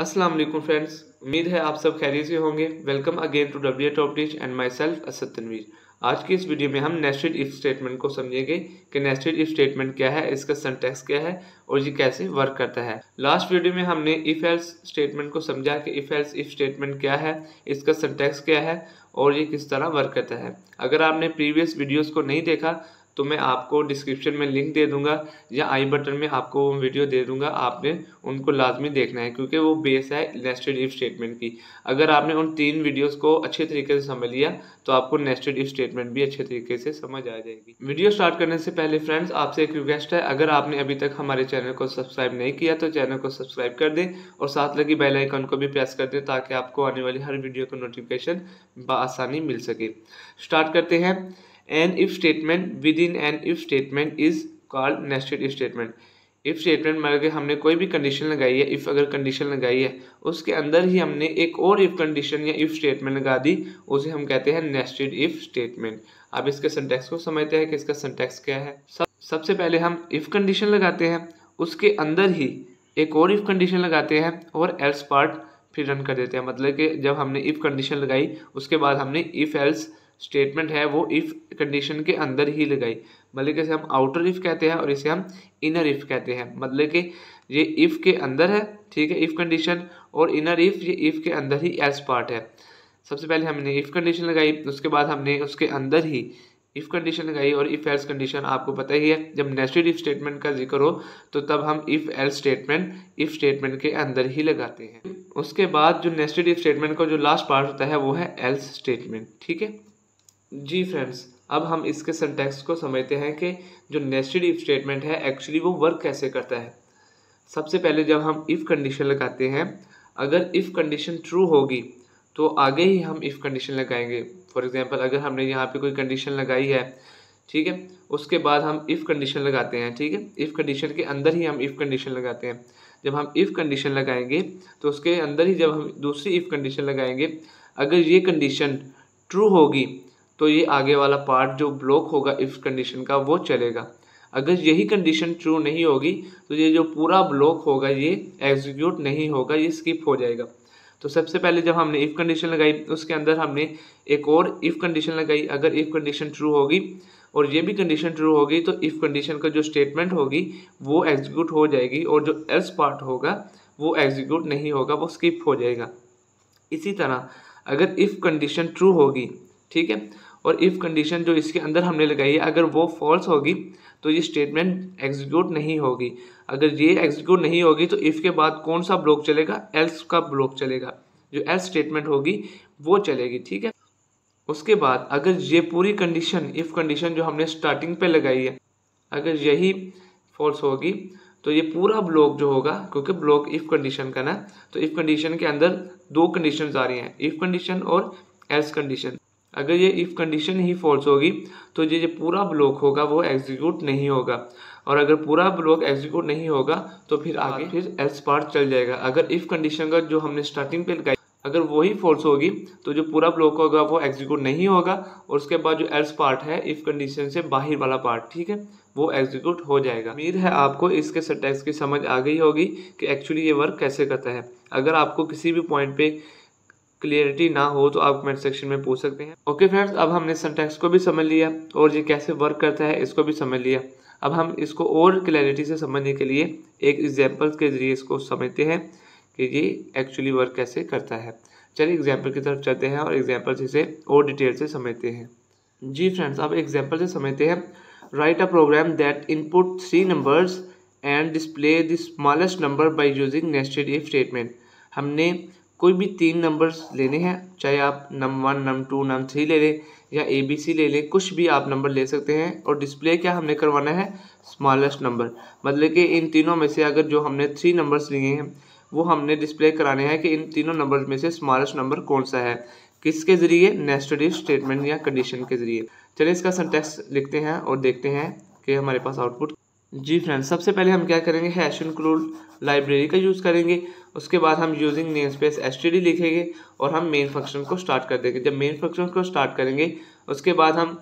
अस्सलाम वालेकुम फ्रेंड्स, उम्मीद है आप सब खैरियत से होंगे। Welcome again to W top teach and myself Asad Tanveer. आज की इस वीडियो में हम नेस्टेड इफ स्टेटमेंट को समझेंगे कि नेस्टेड इफ स्टेटमेंट क्या है, इसका सिंटैक्स क्या है और ये कैसे वर्क करता है। लास्ट वीडियो में हमने इफ एल्स स्टेटमेंट को समझा कि इफ एल्स इफ स्टेटमेंट क्या है, इसका सिंटैक्स क्या है और ये किस तरह वर्क करता है। अगर आपने प्रीवियस वीडियोस को नहीं देखा तो मैं आपको डिस्क्रिप्शन में लिंक दे दूंगा या आई बटन में आपको वो वीडियो दे दूंगा, आपने उनको लाजमी देखना है क्योंकि वो बेस है नेस्टेड इफ स्टेटमेंट की। अगर आपने उन 3 वीडियोस को अच्छे तरीके से समझ लिया तो आपको नेस्टेड इफ स्टेटमेंट भी अच्छे तरीके से समझ आ जाएगी। वीडियो स्टार्ट करने से पहले फ्रेंड्स आपसे एक रिक्वेस्ट है, अगर आपने अभी तक हमारे चैनल को सब्सक्राइब नहीं किया तो चैनल को सब्सक्राइब कर दें और साथ लगी बेल आइकन को भी प्रेस कर दें ताकि आपको आने वाली हर वीडियो को नोटिफिकेशन बआसानी मिल सके। स्टार्ट करते हैं। An if statement within an if statement is called nested if statement। if statement मतलब कि हमने कोई भी कंडीशन लगाई है, if अगर कंडीशन लगाई है उसके अंदर ही हमने एक और if कंडीशन या if स्टेटमेंट लगा दी, उसे हम कहते हैं nested if स्टेटमेंट। अब इसके सिंटैक्स को समझते हैं कि इसका सिंटैक्स क्या है। सबसे पहले हम if कंडीशन लगाते हैं, उसके अंदर ही एक और if कंडीशन लगाते हैं और else पार्ट फिर रन कर देते हैं। मतलब कि जब हमने if कंडीशन लगाई उसके बाद हमने if else स्टेटमेंट है वो इफ कंडीशन के अंदर ही लगाई। मतलब कि इसे हम आउटर इफ कहते हैं और इसे हम इनर इफ कहते हैं। मतलब कि ये इफ के अंदर है, ठीक है, इफ कंडीशन, और इनर इफ ये इफ के अंदर ही एल्स पार्ट है। सबसे पहले हमने इफ कंडीशन लगाई, उसके बाद हमने उसके अंदर ही इफ कंडीशन लगाई और इफ एल्स कंडीशन आपको पता ही है, जब नेस्टेड इफ स्टेटमेंट का जिक्र हो तो तब हम if else statement if statement के अंदर ही लगाते हैं। उसके बाद जो नेस्टेड इफ स्टेटमेंट का जो लास्ट पार्ट होता है वो है एल्स स्टेटमेंट। ठीक है जी फ्रेंड्स, अब हम इसके सिंटैक्स को समझते हैं कि जो नेस्टेड इफ स्टेटमेंट है एक्चुअली वो वर्क कैसे करता है। सबसे पहले जब हम इफ कंडीशन लगाते हैं, अगर इफ कंडीशन ट्रू होगी तो आगे ही हम इफ कंडीशन लगाएंगे। फॉर एग्जांपल अगर हमने यहाँ पे कोई कंडीशन लगाई है, ठीक है, उसके बाद हम इफ कंडीशन लगाते हैं, ठीक है, इफ कंडीशन के अंदर ही हम इफ कंडीशन लगाते हैं। जब हम इफ कंडीशन लगाएंगे तो उसके अंदर ही जब हम दूसरी इफ कंडीशन लगाएंगे, अगर ये कंडीशन ट्रू होगी तो ये आगे वाला पार्ट जो ब्लॉक होगा इफ कंडीशन का वो चलेगा। अगर यही कंडीशन ट्रू नहीं होगी तो ये जो पूरा ब्लॉक होगा ये एग्जीक्यूट नहीं होगा, ये स्किप हो जाएगा। तो सबसे पहले जब हमने इफ कंडीशन लगाई उसके अंदर हमने एक और इफ कंडीशन लगाई। अगर इफ कंडीशन ट्रू होगी और ये भी कंडीशन ट्रू होगी तो इफ कंडीशन का जो स्टेटमेंट होगी वो एग्जीक्यूट हो जाएगी और जो एल्स पार्ट होगा वो एग्जीक्यूट नहीं होगा, वो स्किप हो जाएगा। इसी तरह अगर इफ कंडीशन ट्रू होगी, ठीक है, और इफ कंडीशन जो इसके अंदर हमने लगाई है अगर वो फॉल्स होगी तो ये स्टेटमेंट एग्जीक्यूट नहीं होगी। अगर ये एग्जीक्यूट नहीं होगी तो इफ के बाद कौन सा ब्लॉक चलेगा, एल्स का ब्लॉक चलेगा, जो एल्स स्टेटमेंट होगी वो चलेगी। ठीक है, उसके बाद अगर ये पूरी कंडीशन इफ कंडीशन जो हमने स्टार्टिंग पे लगाई है अगर यही फॉल्स होगी तो ये पूरा ब्लॉक जो होगा, क्योंकि ब्लॉक इफ कंडीशन का ना, तो इफ कंडीशन के अंदर 2 कंडीशन आ रही हैं, इफ कंडीशन और एल्स कंडीशन। अगर ये इफ कंडीशन ही फॉल्स होगी तो ये जो पूरा ब्लॉक होगा वो एग्जीक्यूट नहीं होगा, और अगर पूरा ब्लॉक एग्जीक्यूट नहीं होगा तो फिर आगे फिर एल्स पार्ट चल जाएगा। अगर इफ कंडीशन का जो हमने स्टार्टिंग पे लगाई अगर वही फॉल्स होगी तो जो पूरा ब्लॉक होगा वो एग्जीक्यूट नहीं होगा, और उसके बाद जो एल्स पार्ट है इफ कंडीशन से बाहर वाला पार्ट, ठीक है, वो एग्जीक्यूट हो जाएगा। उम्मीद है आपको इसके सिंटैक्स की समझ आ गई होगी कि एक्चुअली ये वर्क कैसे करता है। अगर आपको किसी भी पॉइंट पे क्लियरिटी ना हो तो आप कमेंट सेक्शन में पूछ सकते हैं। ओके फ्रेंड्स, अब हमने सिंटैक्स को भी समझ लिया और ये कैसे वर्क करता है इसको भी समझ लिया। अब हम इसको और क्लैरिटी से समझने के लिए एक एग्जांपल के जरिए इसको समझते हैं कि ये एक्चुअली वर्क कैसे करता है। चलिए एग्जांपल की तरफ चलते हैं और एग्जांपल से इसे और डिटेल से समझते हैं। जी फ्रेंड्स, अब एग्जांपल से समझते हैं। Write a program that input 3 numbers and display the smallest number by using nested if statement. हमने कोई भी 3 नंबर्स लेने हैं, चाहे आप num1 num2 num3 ले लें या ABC ले लें, कुछ भी आप नंबर ले सकते हैं, और डिस्प्ले क्या हमने करवाना है, स्मॉलेस्ट नंबर। मतलब कि इन तीनों में से अगर जो हमने 3 नंबर्स लिए हैं वो हमने डिस्प्ले कराने हैं कि इन तीनों नंबर्स में से स्मॉलेस्ट नंबर कौन सा है, किसके ज़रिए, नेस्टेड इफ स्टेटमेंट या कंडीशन के ज़रिए। चलिए इसका सिंटैक्स लिखते हैं और देखते हैं कि हमारे पास आउटपुट। जी फ्रेंड्स, सबसे पहले हम क्या करेंगे, हैश इंक्लूड लाइब्रेरी का यूज़ करेंगे। उसके बाद हम यूजिंग नेम स्पेस std लिखेंगे और हम मेन फंक्शन को स्टार्ट कर देंगे। जब मेन फंक्शन को स्टार्ट करेंगे उसके बाद हम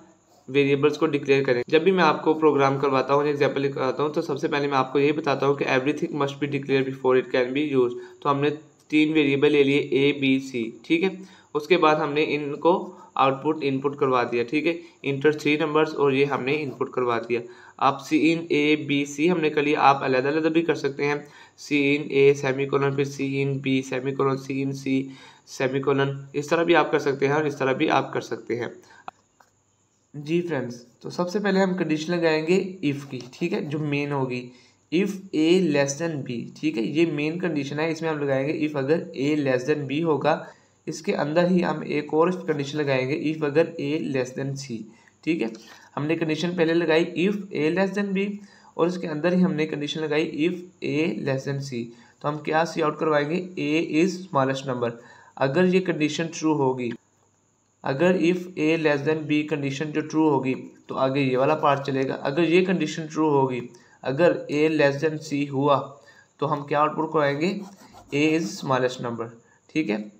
वेरिएबल्स को डिक्लेयर करेंगे। जब भी मैं आपको प्रोग्राम करवाता हूँ, एग्जाम्पल करवाता हूँ, तो सबसे पहले मैं आपको यही बताता हूँ कि everything must be declare before it can be use. तो हमने 3 वेरिएबल ले लिए ए बी सी, ठीक है। उसके बाद हमने इनको आउटपुट इनपुट करवा दिया, ठीक है। इंटर 3 नंबर्स और ये हमने इनपुट करवा दिया। आप सी इन ए बी सी हमने कर लिया, आप अलग अलग भी कर सकते हैं। सी इन ए सेमीकोलन, फिर सी in B semicolon, C in C semicolon, इस तरह भी आप कर सकते हैं और इस तरह भी आप कर सकते हैं। जी फ्रेंड्स, तो सबसे पहले हम कंडीशन लगाएंगे इफ़ की, ठीक है, जो मेन होगी। If A less than B, ठीक है, ये मेन कंडीशन है। इसमें हम लगाएंगे इफ़ अगर ए लेस देन बी होगा। इसके अंदर ही हम एक और कंडीशन लगाएंगे इफ़ अगर ए लेस देन सी, ठीक है। हमने कंडीशन पहले लगाई if A less than B और इसके अंदर ही हमने कंडीशन लगाई if A less than C. तो हम क्या सी आउट करवाएंगे, ए इज़ स्मॉलेस्ट नंबर। अगर ये कंडीशन ट्रू होगी, अगर if A less than B condition जो ट्रू होगी तो आगे ये वाला पार्ट चलेगा। अगर ये कंडीशन ट्रू होगी, अगर ए लेस देन सी हुआ तो हम क्या आउटपुट कराएंगे, ए इज़ स्मॉलेस्ट नंबर, ठीक है।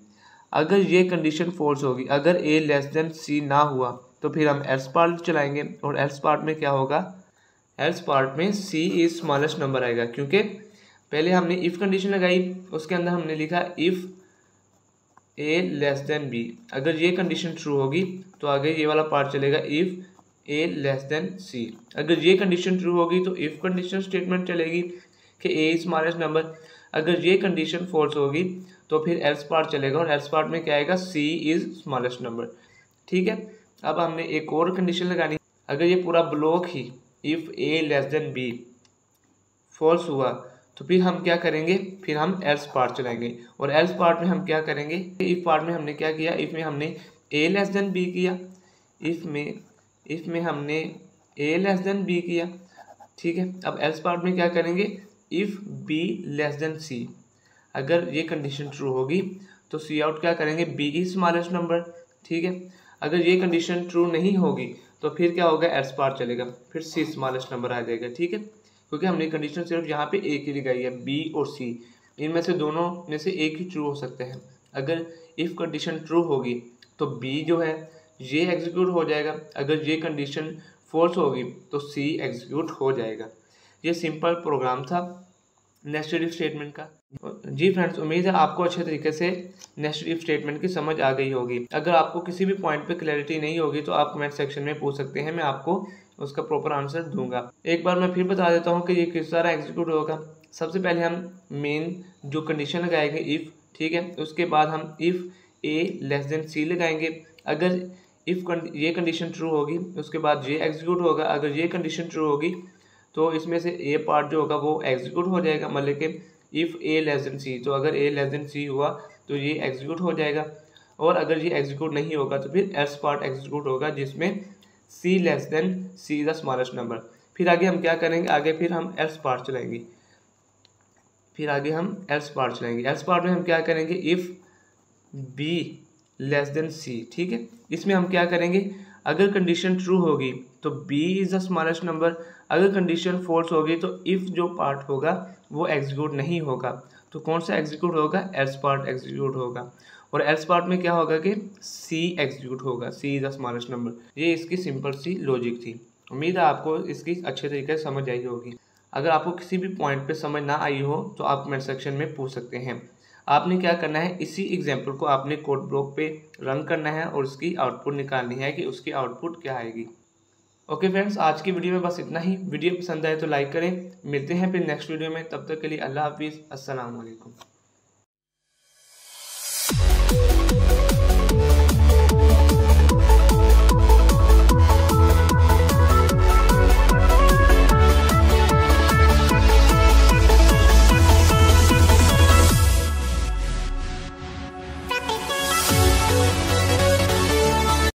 अगर ये कंडीशन फॉल्स होगी, अगर ए लेस देन सी ना हुआ तो फिर हम एल्स पार्ट चलाएंगे और एल्स पार्ट में क्या होगा, एल्स पार्ट में सी इज़ स्मॉलेस्ट नंबर आएगा। क्योंकि पहले हमने इफ़ कंडीशन लगाई, उसके अंदर हमने लिखा if A less than B. अगर ये कंडीशन ट्रू होगी तो आगे ये वाला पार्ट चलेगा इफ़ ए लेस देन सी। अगर ये कंडीशन ट्रू होगी तो इफ़ कंडीशन स्टेटमेंट चलेगी कि ए इज स्मॉलेस्ट नंबर। अगर ये कंडीशन फॉल्स होगी तो फिर एल्स पार्ट चलेगा और एल्स पार्ट में क्या आएगा, सी इज़ स्मॉलेस्ट नंबर, ठीक है। अब हमने एक और कंडीशन लगानी, अगर ये पूरा ब्लॉक ही if A less than B false हुआ तो फिर हम क्या करेंगे, फिर हम एल्स पार्ट चलाएंगे और एल्स पार्ट में हम क्या करेंगे, इफ़ पार्ट में हमने क्या किया, इफ़ में हमने ए लेस देन बी किया, इफ़ में हमने ए लेस देन बी किया, ठीक है। अब एल्स पार्ट में क्या करेंगे, इफ़ बी लेस देन सी। अगर ये कंडीशन ट्रू होगी तो सी आउट क्या करेंगे, बी इज स्मॉलेस्ट नंबर, ठीक है। अगर ये कंडीशन ट्रू नहीं होगी तो फिर क्या होगा, एल्स पार्ट चलेगा, फिर सी स्मॉलेस्ट नंबर आ जाएगा, ठीक है। क्योंकि हमने कंडीशन सिर्फ यहाँ पे एक ही लगाई है, बी और सी, इनमें से दोनों में से एक ही ट्रू हो सकते हैं। अगर इफ़ कंडीशन ट्रू होगी तो बी जो है ये एग्जीक्यूट हो जाएगा, अगर ये कंडीशन फॉल्स होगी तो सी एग्जीक्यूट हो जाएगा। ये सिंपल प्रोग्राम था नेस्टेड इफ स्टेटमेंट का। जी फ्रेंड्स, उम्मीद है आपको अच्छे तरीके से नेस्टेड इफ स्टेटमेंट की समझ आ गई होगी। अगर आपको किसी भी पॉइंट पे क्लैरिटी नहीं होगी तो आप कमेंट सेक्शन में पूछ सकते हैं, मैं आपको उसका प्रॉपर आंसर दूंगा। एक बार मैं फिर बता देता हूँ कि ये किस तरह एग्जीक्यूट होगा। सबसे पहले हम मेन जो कंडीशन लगाएंगे इफ़, ठीक है, उसके बाद हम इफ़ ए लेस देन सी लगाएंगे। अगर इफ़ ये कंडीशन ट्रू होगी उसके बाद ये एग्जीक्यूट होगा। अगर ये कंडीशन ट्रू होगी तो इसमें से ए पार्ट जो होगा वो एग्जीक्यूट हो जाएगा, मतलब कि if A less than C, तो अगर ए लेस देन सी हुआ तो ये एग्जीक्यूट हो जाएगा। और अगर ये एग्जीक्यूट नहीं होगा तो फिर एल्स पार्ट एग्जीक्यूट होगा जिसमें C less than C the smallest number. फिर आगे हम क्या करेंगे, आगे फिर हम एल्स पार्ट चलाएंगे, एल्स पार्ट में हम क्या करेंगे, if B less than C, ठीक है। इसमें हम क्या करेंगे, अगर कंडीशन ट्रू होगी तो B is the smallest number. अगर कंडीशन फॉल्स होगी तो इफ़ जो पार्ट होगा वो एग्जीक्यूट नहीं होगा, तो कौन सा एग्जीक्यूट होगा, एल्स पार्ट एग्जीक्यूट होगा। और एल्स पार्ट में क्या होगा कि सी एग्जीक्यूट होगा, सी इज़ द स्मॉलेस्ट नंबर। ये इसकी सिंपल सी लॉजिक थी। उम्मीद है आपको इसकी अच्छे तरीके से समझ आई होगी। अगर आपको किसी भी पॉइंट पे समझ ना आई हो तो आप कमेंट सेक्शन में पूछ सकते हैं। आपने क्या करना है, इसी एग्जाम्पल को आपने कोड ब्लॉक पे रन करना है और उसकी आउटपुट निकालनी है कि उसकी आउटपुट क्या आएगी। ओके फ्रेंड्स, आज की वीडियो में बस इतना ही। वीडियो पसंद आए तो लाइक करें। मिलते हैं फिर नेक्स्ट वीडियो में, तब तक के लिए अल्लाह हाफिज़, अस्सलाम वालेकुम।